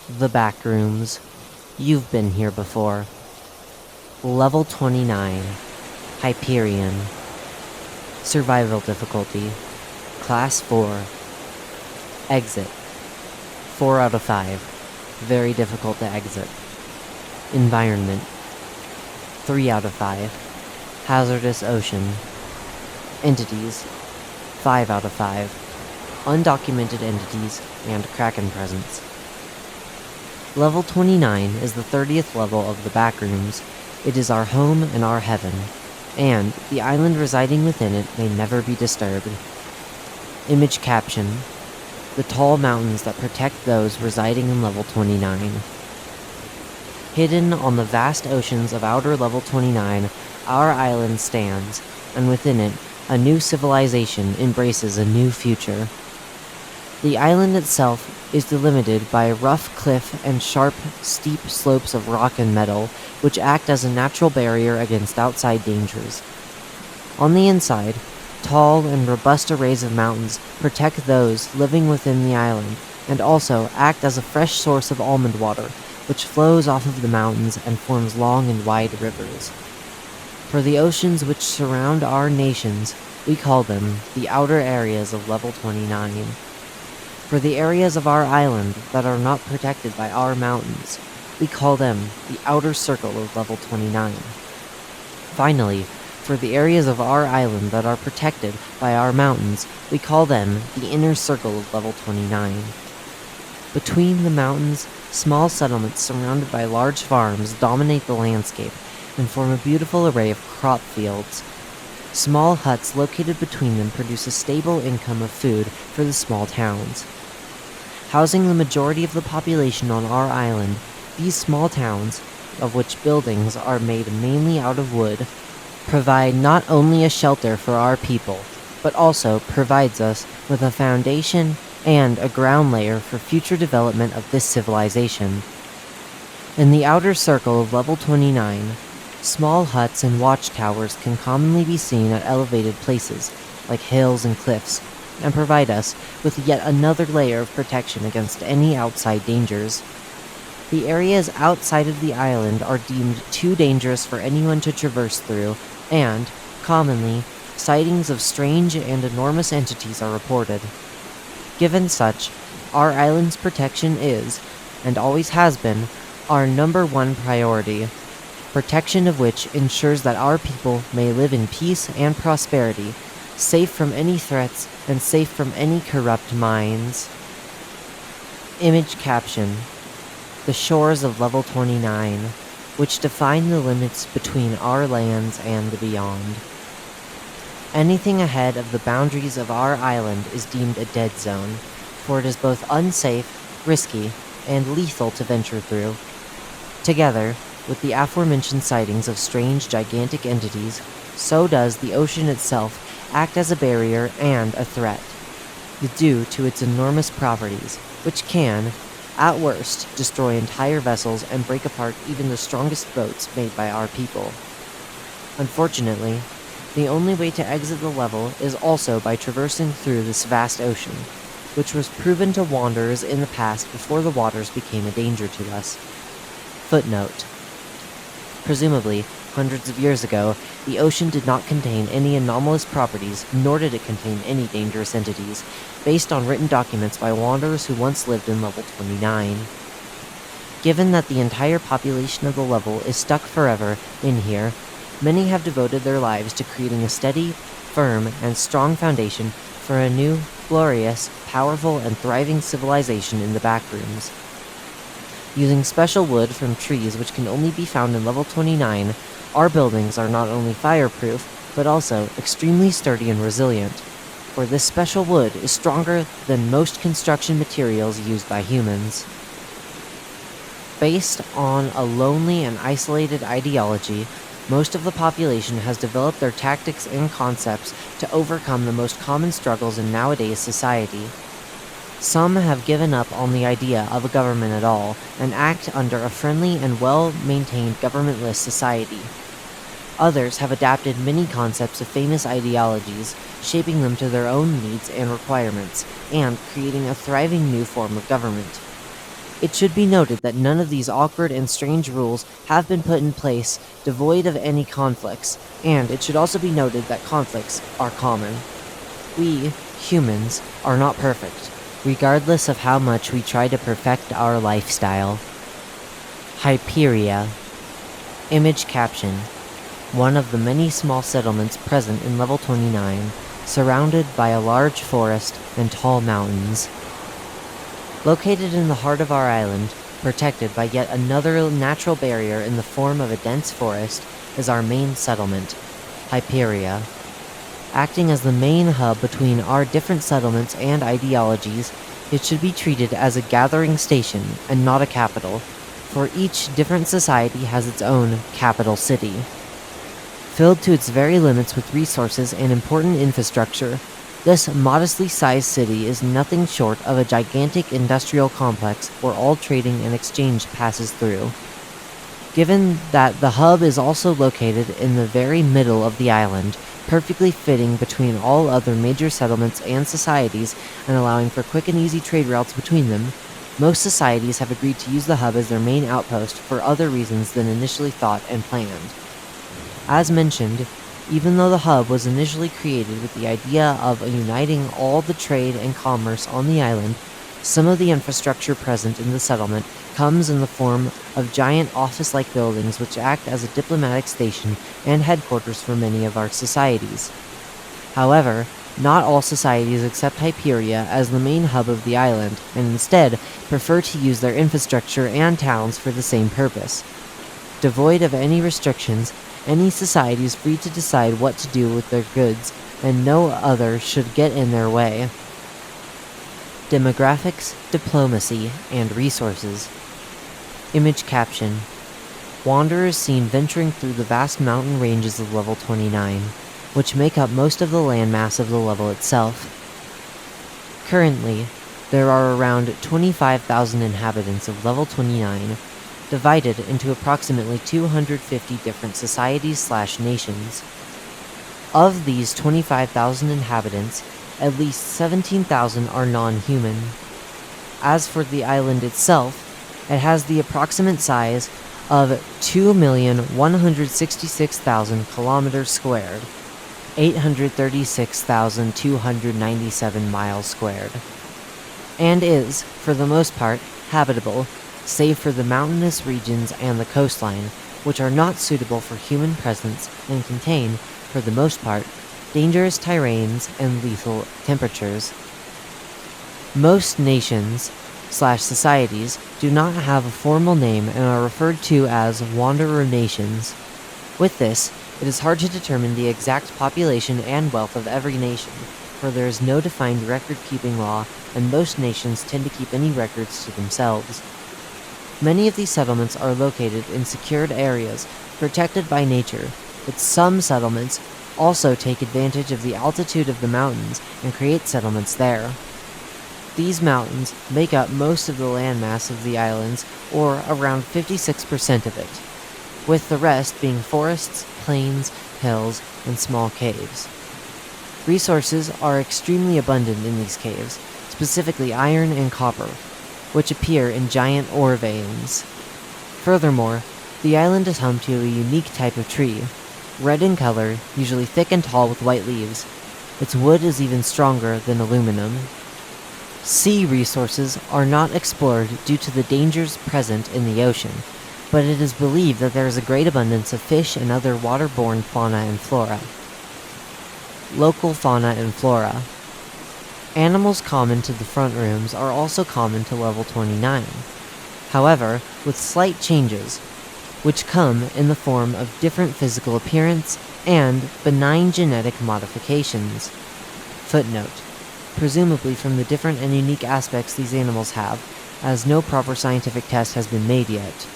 The Backrooms. You've been here before. Level 29. Hyperian. Survival difficulty. Class 4. Exit. 4 out of 5. Very difficult to exit. Environment. 3 out of 5. Hazardous ocean. Entities. 5 out of 5. Undocumented entities and Kraken presence. Level 29 is the 30th level of the Backrooms. It is our home and our heaven, and the island residing within it may never be disturbed. Image caption: the tall mountains that protect those residing in level 29. Hidden on the vast oceans of outer level 29, our island stands, and within it, a new civilization embraces a new future. The island itself is delimited by a rough cliff and sharp, steep slopes of rock and metal, which act as a natural barrier against outside dangers. On the inside, tall and robust arrays of mountains protect those living within the island, and also act as a fresh source of almond water, which flows off of the mountains and forms long and wide rivers. For the oceans which surround our nations, we call them the outer areas of level 29. For the areas of our island that are not protected by our mountains, we call them the outer circle of level 29. Finally, for the areas of our island that are protected by our mountains, we call them the inner circle of level 29. Between the mountains, small settlements surrounded by large farms dominate the landscape and form a beautiful array of crop fields. Small huts located between them produce a stable income of food for the small towns. Housing the majority of the population on our island, these small towns, of which buildings are made mainly out of wood, provide not only a shelter for our people, but also provides us with a foundation and a ground layer for future development of this civilization. In the outer circle of level 29, small huts and watchtowers can commonly be seen at elevated places, like hills and cliffs, and provide us with yet another layer of protection against any outside dangers. The areas outside of the island are deemed too dangerous for anyone to traverse through, and, commonly, sightings of strange and enormous entities are reported. Given such, our island's protection is, and always has been, our number one priority, protection of which ensures that our people may live in peace and prosperity, safe from any threats and safe from any corrupt minds. Image caption: the shores of level 29, which define the limits between our lands and beyond. Anything ahead of the boundaries of our island is deemed a dead zone, for it is both unsafe, risky, and lethal to venture through. Together, with the aforementioned sightings of strange, gigantic entities, so does the ocean itself act as a barrier and a threat, due to its enormous properties, which can, at worst, destroy entire vessels and break apart even the strongest boats made by our people. Unfortunately, the only way to exit the level is also by traversing through this vast ocean, which was proven to wanderers in the past before the waters became a danger to us. Footnote: presumably, hundreds of years ago, the ocean did not contain any anomalous properties, nor did it contain any dangerous entities, based on written documents by wanderers who once lived in level 29. Given that the entire population of the level is stuck forever in here, many have devoted their lives to creating a steady, firm, and strong foundation for a new, glorious, powerful, and thriving civilization in the Backrooms. Using special wood from trees which can only be found in level 29, our buildings are not only fireproof, but also extremely sturdy and resilient, for this special wood is stronger than most construction materials used by humans. Based on a lonely and isolated ideology, most of the population has developed their tactics and concepts to overcome the most common struggles in nowadays society. Some have given up on the idea of a government at all and act under a friendly and well-maintained governmentless society. Others have adapted many concepts of famous ideologies, shaping them to their own needs and requirements, and creating a thriving new form of government. It should be noted that none of these awkward and strange rules have been put in place devoid of any conflicts, and it should also be noted that conflicts are common. We, humans, are not perfect, regardless of how much we try to perfect our lifestyle. Hyperia. Image caption. One of the many small settlements present in level 29, surrounded by a large forest and tall mountains. Located in the heart of our island, protected by yet another natural barrier in the form of a dense forest, is our main settlement, Hyperia. Acting as the main hub between our different settlements and ideologies, it should be treated as a gathering station and not a capital, for each different society has its own capital city. Filled to its very limits with resources and important infrastructure, this modestly sized city is nothing short of a gigantic industrial complex where all trading and exchange passes through. Given that the hub is also located in the very middle of the island, perfectly fitting between all other major settlements and societies and allowing for quick and easy trade routes between them, most societies have agreed to use the hub as their main outpost for other reasons than initially thought and planned. As mentioned, even though the hub was initially created with the idea of uniting all the trade and commerce on the island, some of the infrastructure present in the settlement comes in the form of giant office-like buildings which act as a diplomatic station and headquarters for many of our societies. However, not all societies accept Hyperia as the main hub of the island, and instead prefer to use their infrastructure and towns for the same purpose. Devoid of any restrictions, any society is free to decide what to do with their goods, and no other should get in their way. Demographics, diplomacy, and resources. Image caption. Wanderers seen venturing through the vast mountain ranges of level 29, which make up most of the landmass of the level itself. Currently, there are around 25,000 inhabitants of level 29, divided into approximately 250 different societies/nations. Of these 25,000 inhabitants, at least 17,000 are non-human. As for the island itself, it has the approximate size of 2,166,000 kilometers squared, 836,297 miles squared, and is, for the most part, habitable, save for the mountainous regions and the coastline, which are not suitable for human presence and contain, for the most part, dangerous terrains and lethal temperatures. Most nations/societies do not have a formal name and are referred to as wanderer nations. With this, it is hard to determine the exact population and wealth of every nation, for there is no defined record-keeping law, and most nations tend to keep any records to themselves. Many of these settlements are located in secured areas, protected by nature, but some settlements also take advantage of the altitude of the mountains and create settlements there. These mountains make up most of the landmass of the islands, or around 56% of it, with the rest being forests, plains, hills, and small caves. Resources are extremely abundant in these caves, specifically iron and copper, which appear in giant ore veins. Furthermore, the island is home to a unique type of tree, red in color, usually thick and tall with white leaves. Its wood is even stronger than aluminum. Sea resources are not explored due to the dangers present in the ocean, but it is believed that there is a great abundance of fish and other waterborne fauna and flora. Local fauna and flora. Animals common to the front rooms are also common to level 29, however, with slight changes, which come in the form of different physical appearance and benign genetic modifications. Footnote: presumably from the different and unique aspects these animals have, as no proper scientific test has been made yet.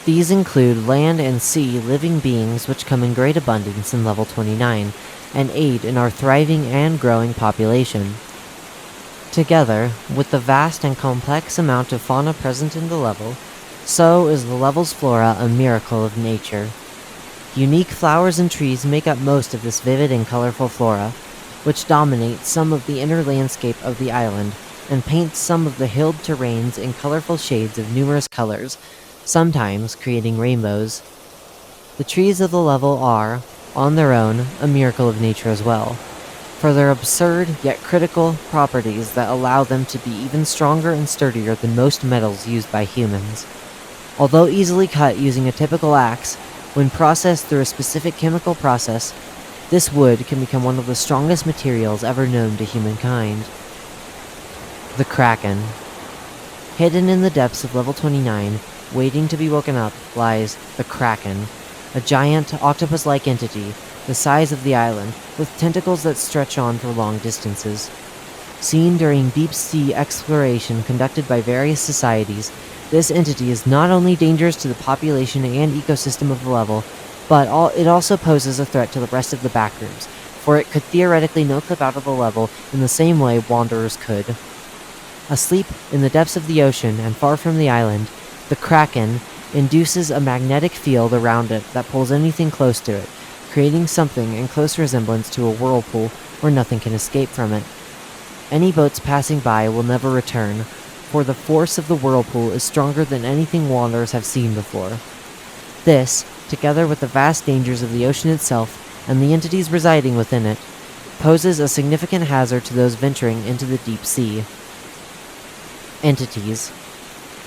These include land and sea living beings which come in great abundance in level 29, and aid in our thriving and growing population. Together, with the vast and complex amount of fauna present in the level, so is the level's flora a miracle of nature. Unique flowers and trees make up most of this vivid and colorful flora, which dominates some of the inner landscape of the island, and paints some of the hilled terrains in colorful shades of numerous colors, sometimes creating rainbows. The trees of the level are, on their own, a miracle of nature as well, for their absurd yet critical properties that allow them to be even stronger and sturdier than most metals used by humans. Although easily cut using a typical axe, when processed through a specific chemical process, this wood can become one of the strongest materials ever known to humankind. The Kraken. Hidden in the depths of level 29, waiting to be woken up, lies the Kraken, a giant octopus-like entity the size of the island, with tentacles that stretch on for long distances. Seen during deep-sea exploration conducted by various societies, this entity is not only dangerous to the population and ecosystem of the level, but it also poses a threat to the rest of the Backrooms, for it could theoretically no-clip out of the level in the same way Wanderers could. Asleep in the depths of the ocean and far from the island, the Kraken induces a magnetic field around it that pulls anything close to it, creating something in close resemblance to a whirlpool where nothing can escape from it. Any boats passing by will never return, for the force of the whirlpool is stronger than anything Wanderers have seen before. This, together with the vast dangers of the ocean itself and the entities residing within it, poses a significant hazard to those venturing into the deep sea. Entities.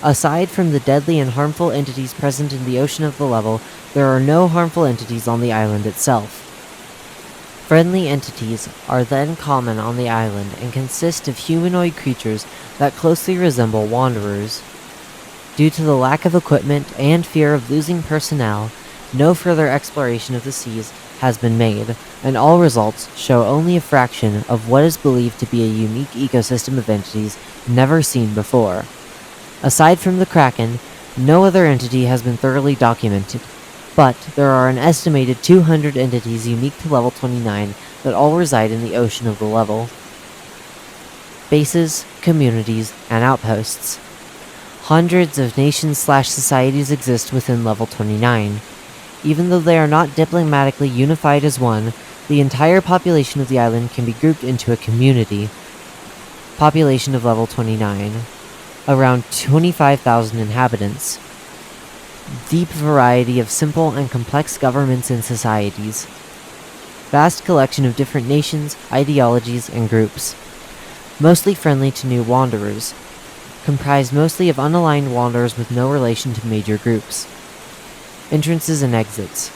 Aside from the deadly and harmful entities present in the ocean of the level, there are no harmful entities on the island itself. Friendly entities are then common on the island and consist of humanoid creatures that closely resemble Wanderers. Due to the lack of equipment and fear of losing personnel, no further exploration of the seas has been made, and all results show only a fraction of what is believed to be a unique ecosystem of entities never seen before. Aside from the Kraken, no other entity has been thoroughly documented, but there are an estimated 200 entities unique to level 29 that all reside in the ocean of the level. Bases, communities, and outposts. Hundreds of nations/societies exist within level 29. Even though they are not diplomatically unified as one, the entire population of the island can be grouped into a community. Population of level 29. Around 25,000 inhabitants. Deep variety of simple and complex governments and societies. Vast collection of different nations, ideologies, and groups. Mostly friendly to new Wanderers. Comprised mostly of unaligned Wanderers with no relation to major groups. Entrances and exits.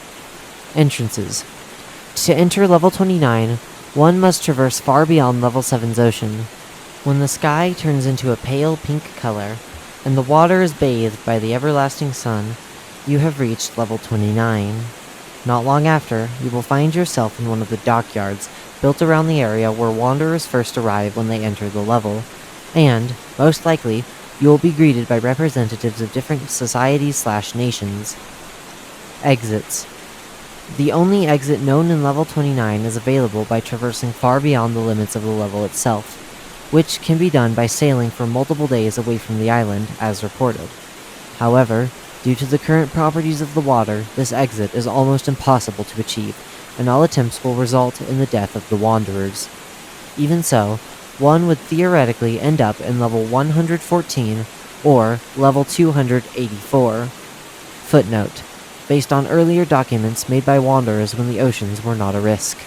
Entrances. To enter level 29, one must traverse far beyond level 7's ocean. When the sky turns into a pale pink color, and the water is bathed by the everlasting sun, you have reached level 29. Not long after, you will find yourself in one of the dockyards built around the area where Wanderers first arrive when they enter the level, and, most likely, you will be greeted by representatives of different societies/nations. Exits. The only exit known in level 29 is available by traversing far beyond the limits of the level itself, which can be done by sailing for multiple days away from the island, as reported. However, due to the current properties of the water, this exit is almost impossible to achieve, and all attempts will result in the death of the Wanderers. Even so, one would theoretically end up in level 114 or level 284. Footnote: based on earlier documents made by Wanderers when the oceans were not a risk.